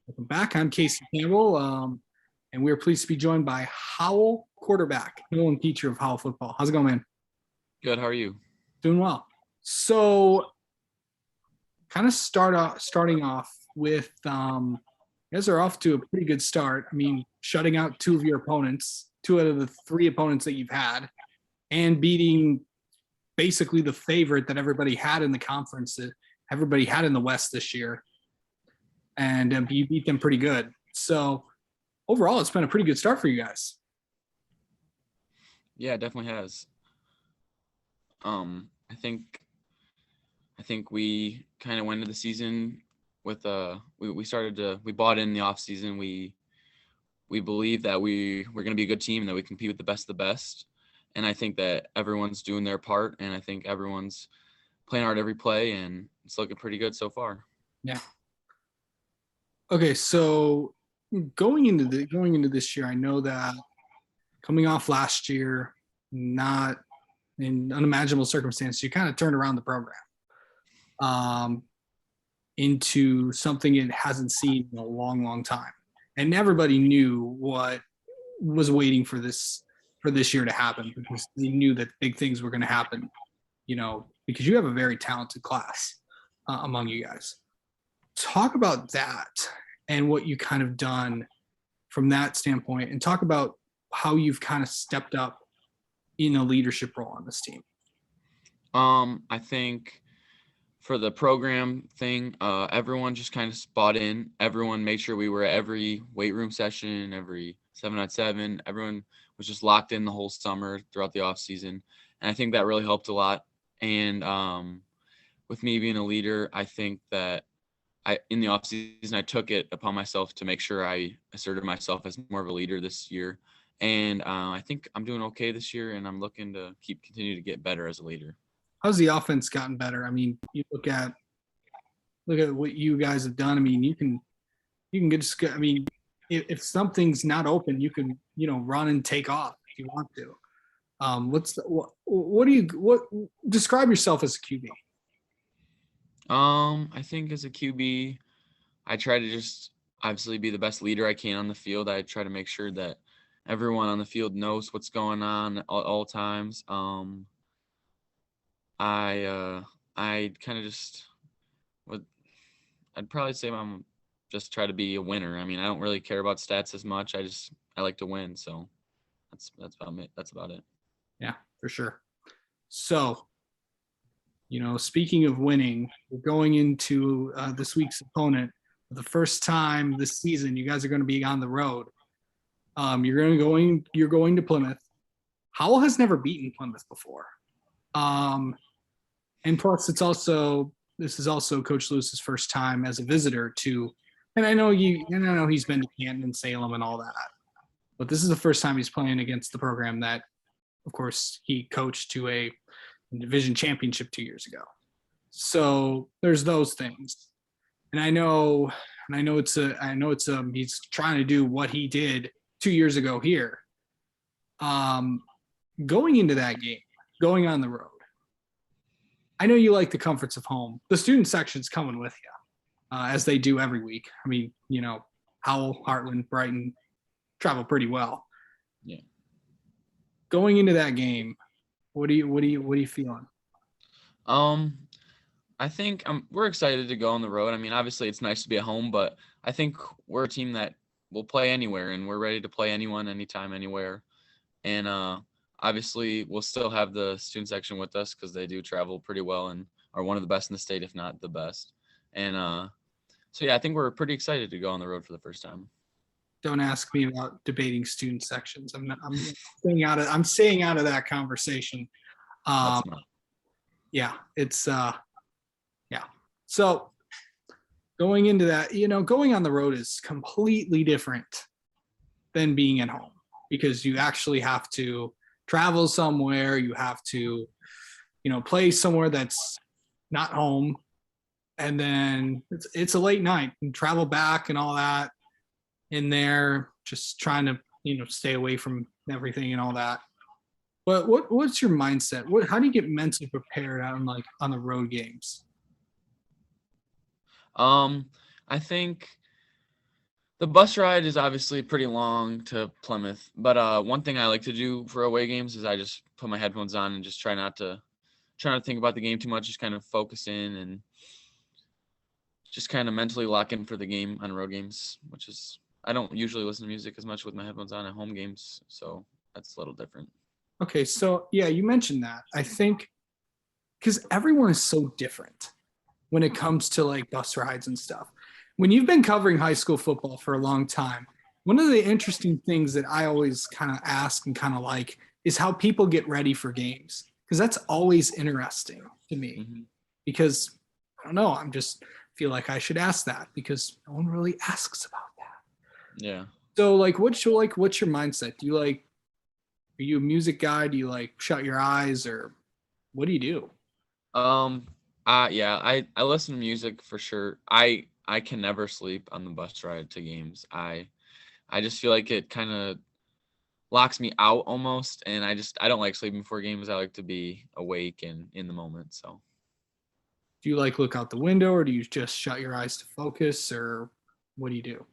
Welcome back. I'm Casey Campbell, and we're pleased to be joined by Howell quarterback, Nolan Petru of Howell football. How's it going, man? Good. How are you? Doing well. So, kind of starting off with, you guys are off to a pretty good start. I mean, shutting out two of your opponents, two out of the three opponents that you've had, and beating basically the favorite that everybody had in the conference, that everybody had in the West this year. And you beat them pretty good. So overall, it's been a pretty good start for you guys. Yeah, it definitely has. I think we kind of went into the season with we bought in the off season. We believe that we're going to be a good team and that we compete with the best of the best. And I think that everyone's doing their part, and I think everyone's playing hard every play, and it's looking pretty good so far. Yeah. Okay, so going into this year, I know that coming off last year, not in unimaginable circumstances, you kind of turned around the program into something it hasn't seen in a long, long time, and everybody knew what was waiting for this year to happen because they knew that big things were going to happen. Because you have a very talented class among you guys. Talk about that and what you kind of done from that standpoint, and talk about how you've kind of stepped up in a leadership role on this team. I think for the program thing, everyone just kind of bought in. Everyone made sure we were at every weight room session, every 7-on-7. Everyone was just locked in the whole summer throughout the off season. And I think that really helped a lot. And with me being a leader, I think that in the off season, I took it upon myself to make sure I asserted myself as more of a leader this year. And I think I'm doing okay this year, and I'm looking to continue to get better as a leader. How's the offense gotten better? I mean, you look at what you guys have done. I mean, you can just, I mean, if something's not open, you can, run and take off if you want to. What describe yourself as a QB? I think as a QB, I try to just obviously be the best leader I can on the field. I try to make sure that everyone on the field knows what's going on at all times. I kind of just I'd probably say I'm just try to be a winner. I mean, I don't really care about stats as much. I like to win, so that's about it. That's about it. Yeah, for sure. So, speaking of winning, we're going into this week's opponent for the first time this season. You guys are going to be on the road. You're going to Plymouth. Howell has never beaten Plymouth before. And plus this is also Coach Lewis's first time as a visitor to, and I know he's been to Canton and Salem and all that, but this is the first time he's playing against the program that, of course, he coached to a division championship 2 years ago. So there's those things. And I know he's trying to do what he did 2 years ago here. Going into that game, going on the road, I know you like the comforts of home. The student section's coming with you, as they do every week. I mean, Howell, Heartland, Brighton travel pretty well. Yeah. Going into that game, what are you feeling? I think we're excited to go on the road. I mean, obviously it's nice to be at home, but I think we're a team that will play anywhere, and we're ready to play anyone, anytime, anywhere. And obviously we'll still have the student section with us because they do travel pretty well and are one of the best in the state, if not the best. And so yeah, I think we're pretty excited to go on the road for the first time. Don't ask me about debating student sections. I'm staying out of that conversation. Yeah, it's yeah. So going into that, going on the road is completely different than being at home because you actually have to travel somewhere. You have to, play somewhere that's not home. And then it's a late night and travel back and all that in there, just trying to, stay away from everything and all that. But what's your mindset? How do you get mentally prepared on the road games? I think The bus ride is obviously pretty long to Plymouth, but one thing I like to do for away games is I just put my headphones on and just try not to think about the game too much, just kind of focus in and just kind of mentally lock in for the game on road games, which is I don't usually listen to music as much with my headphones on at home games, so that's a little different. Okay, so yeah, you mentioned that. I think because everyone is so different when it comes to like bus rides and stuff. When you've been covering high school football for a long time, one of the interesting things that I always kind of ask and kind of like is how people get ready for games. Because that's always interesting to me. Mm-hmm. Because I don't know, I'm just feel like I should ask that because no one really asks about that. Yeah. So like what's your mindset? Do you like are you a music guy? Do you like shut your eyes or what do you do? Yeah, I listen to music for sure. I can never sleep on the bus ride to games. I just feel like it kind of locks me out almost, and I don't like sleeping before games. I like to be awake and in the moment. So, Do you like look out the window or do you just shut your eyes to focus or what do you do?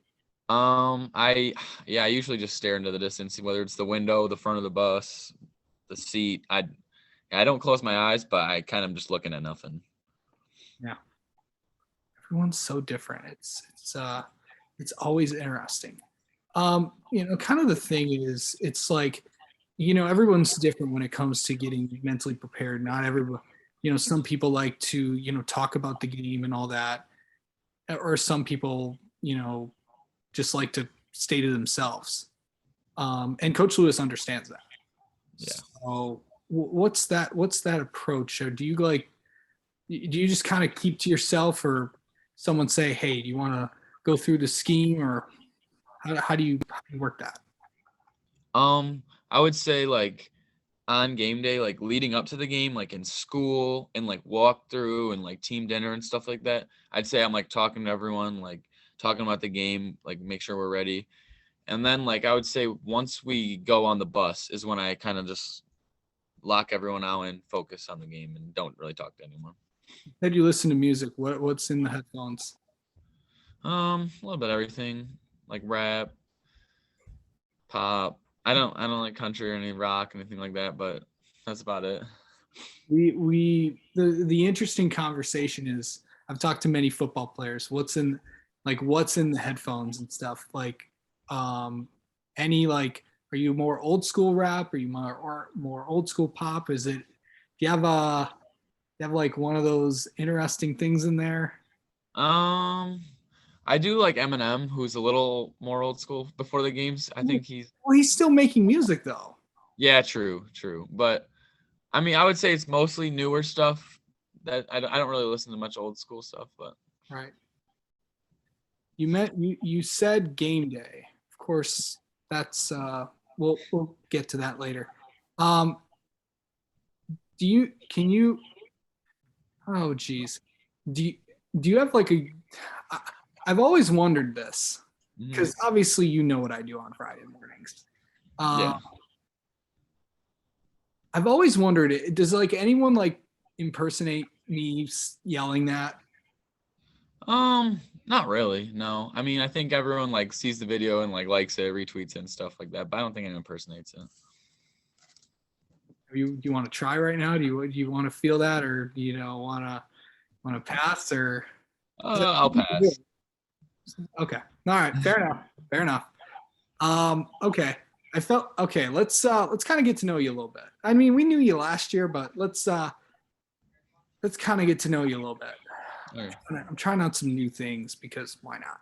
I usually just stare into the distance, whether it's the window, the front of the bus, the seat. I don't close my eyes, but I kind of just looking at nothing. Yeah. Everyone's so different. It's always interesting. Kind of the thing is it's like, everyone's different when it comes to getting mentally prepared. Not everyone, some people like to, talk about the game and all that. Or some people, just like to stay to themselves. And Coach Lewis understands that. Yeah. So what's that approach? Or do you just kind of keep to yourself or someone say, hey, do you want to go through the scheme or how do you work that? I would say like on game day, like leading up to the game, like in school and like walk through and like team dinner and stuff like that. I'd say I'm like talking to everyone, like talking about the game, like make sure we're ready. And then like I would say once we go on the bus is when I kind of just lock everyone out and focus on the game and don't really talk to anyone. Said you listen to music. What's in the headphones? A little bit of everything, like rap, pop. I don't like country or any rock, anything like that, but that's about it. The interesting conversation is I've talked to many football players. What's in the headphones and stuff? Like any like are you more old school rap? Are you more old school pop? Is it do you have like one of those interesting things in there? Um, I do like Eminem, who's a little more old school before the games. I think He's still making music though. yeah, true. But I mean, I would say it's mostly newer stuff that I don't really listen to much old school stuff, but Right. You said game day. Of course, that's we'll get to that later. Um, can you oh geez. Do you do you have like I- I've always wondered this because obviously you know what I do on Friday mornings. yeah. I've always wondered, does like anyone like impersonate me yelling that? Not really. No. I mean, I think everyone like sees the video and like likes it, retweets it and stuff like that, but I don't think anyone impersonates it. Do you want to try right now? Do you want to feel that, or do you know want to pass, or I'll pass. okay, all right, fair enough. Okay, I felt okay. Let's kind of get to know you a little bit. I mean, we knew you last year, but let's kind of get to know you a little bit. Okay. I'm trying out some new things because why not?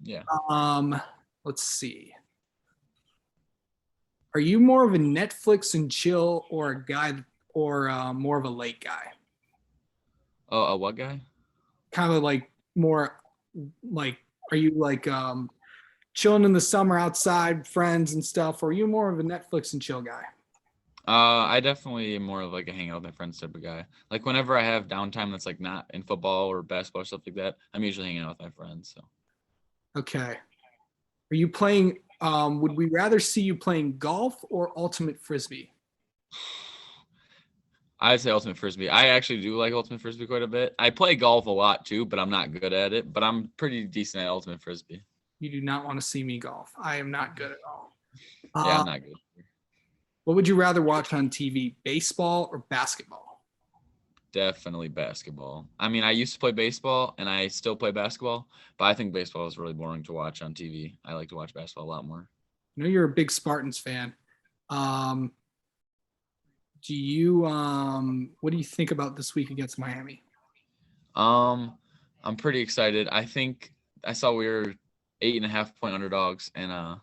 Yeah. Let's see. Are you more of a Netflix and chill or a guy or more of a late guy? Oh, a what guy? Kind of like more like are you like chilling in the summer outside, friends and stuff, or are you more of a Netflix and chill guy? I definitely am more of like a hang out with my friends type of guy. Like whenever I have downtime that's like not in football or basketball or stuff like that, I'm usually hanging out with my friends. So Okay. Are you playing would we rather see you playing golf or ultimate frisbee? I'd say ultimate frisbee. I actually do like ultimate frisbee quite a bit. I play golf a lot too, but I'm not good at it. But I'm pretty decent at ultimate frisbee. You do not want to see me golf. I am not good at all. Yeah, I'm not good. What would you rather watch on TV, baseball or basketball? Definitely basketball. I mean, I used to play baseball and I still play basketball, but I think baseball is really boring to watch on TV. I like to watch basketball a lot more. I know you're a big Spartans fan. Do you what do you think about this week against Miami? I'm pretty excited. I think I saw we were 8.5 point underdogs, and I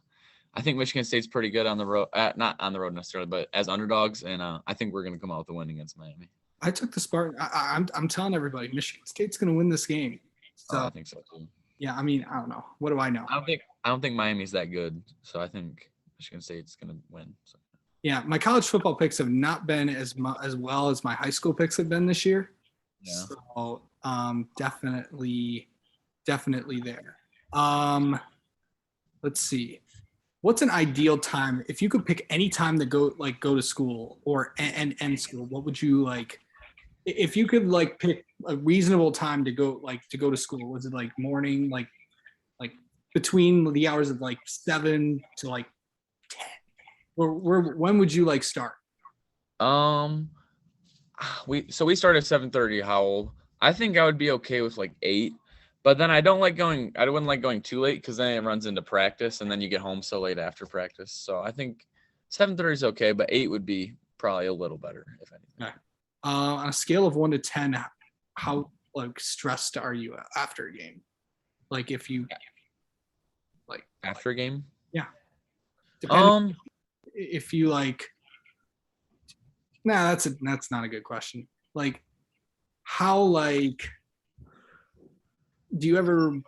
think Michigan State's pretty good on the road. Not on the road necessarily, but as underdogs, and I think we're gonna come out with a win against Miami. I took the Spartan. I'm telling everybody, Michigan State's going to win this game. So I think so too. yeah, I mean, I don't know. What do I know? I don't think Miami's that good, so I think Michigan State's gonna win. So. Yeah, my college football picks have not been as well as my high school picks have been this year. Yeah. So definitely there. Let's see. What's an ideal time if you could pick any time to go to school or end school? What would you like? If you could like pick a reasonable time to go to school, was it like morning, like between the hours of like 7 to like 10? When would you like start? We started at 7:30 Howell. I think I would be okay with like 8, but then I wouldn't like going too late because then it runs into practice and then you get home so late after practice. So I think 7:30 is okay, but 8 would be probably a little better if anything. Okay. On a scale of 1 to 10, how like stressed are you after a game? Like if you like after a game? Yeah. Depending if you like. Nah, that's not a good question. Like, how like do you ever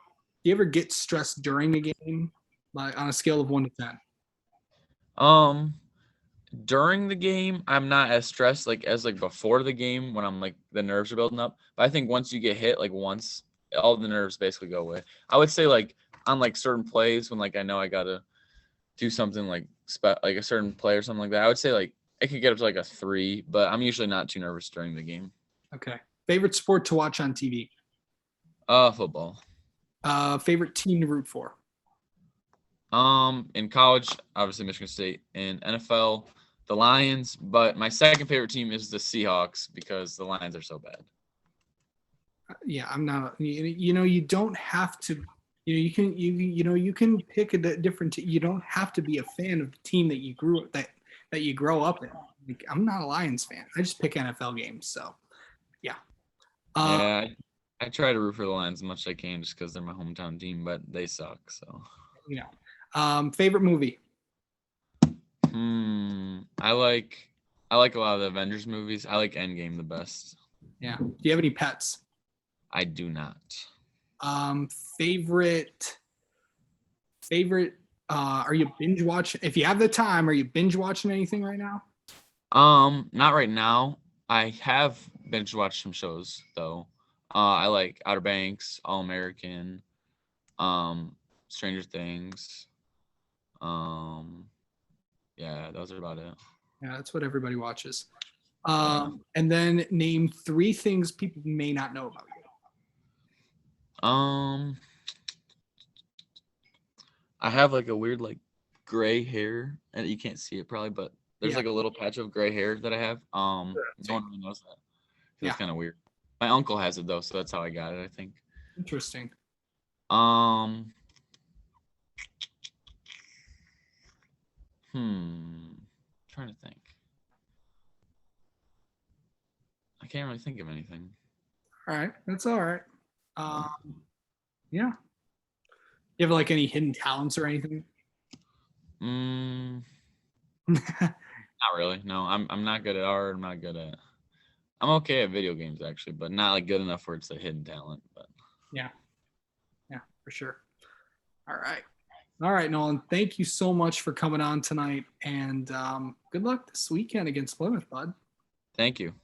get stressed during a game? Like on a scale of 1 to 10. During the game, I'm not as stressed as before the game when I'm like the nerves are building up. But I think once you get hit, once all the nerves basically go away. I would say on certain plays when I know I gotta do something like a certain play or something like that. I would say it could get up to a 3, but I'm usually not too nervous during the game. Okay. Favorite sport to watch on TV? Football. Favorite team to root for? In college, obviously Michigan State. In NFL, the Lions. But my second favorite team is the Seahawks because the Lions are so bad. Yeah, I'm not. You don't have to. You can pick a different. You don't have to be a fan of the team that you grow up in. Like, I'm not a Lions fan. I just pick NFL games. So, yeah. Yeah, I try to root for the Lions as much as I can just because they're my hometown team, but they suck. So. Favorite movie? I like a lot of the Avengers movies. I like Endgame the best. Yeah. Do you have any pets? I do not. Favorite. Are you binge watching? If you have the time, are you binge watching anything right now? Not right now. I have binge watched some shows though. I like Outer Banks, All American, Stranger Things. Yeah, those are about it. Yeah, that's what everybody watches. And then name 3 things people may not know about you. I have a weird gray hair, and you can't see it probably, but there's a little patch of gray hair that I have. No one really knows that. It's kind of weird. My uncle has it though, so that's how I got it, I think. Interesting. Trying to think. I can't really think of anything. All right, that's all right. Yeah. You have any hidden talents or anything? Not really. No, I'm not good at art. I'm not good at. I'm okay at video games actually, but not good enough where it's a hidden talent. But yeah, for sure. All right, Nolan. Thank you so much for coming on tonight, and good luck this weekend against Plymouth, bud. Thank you.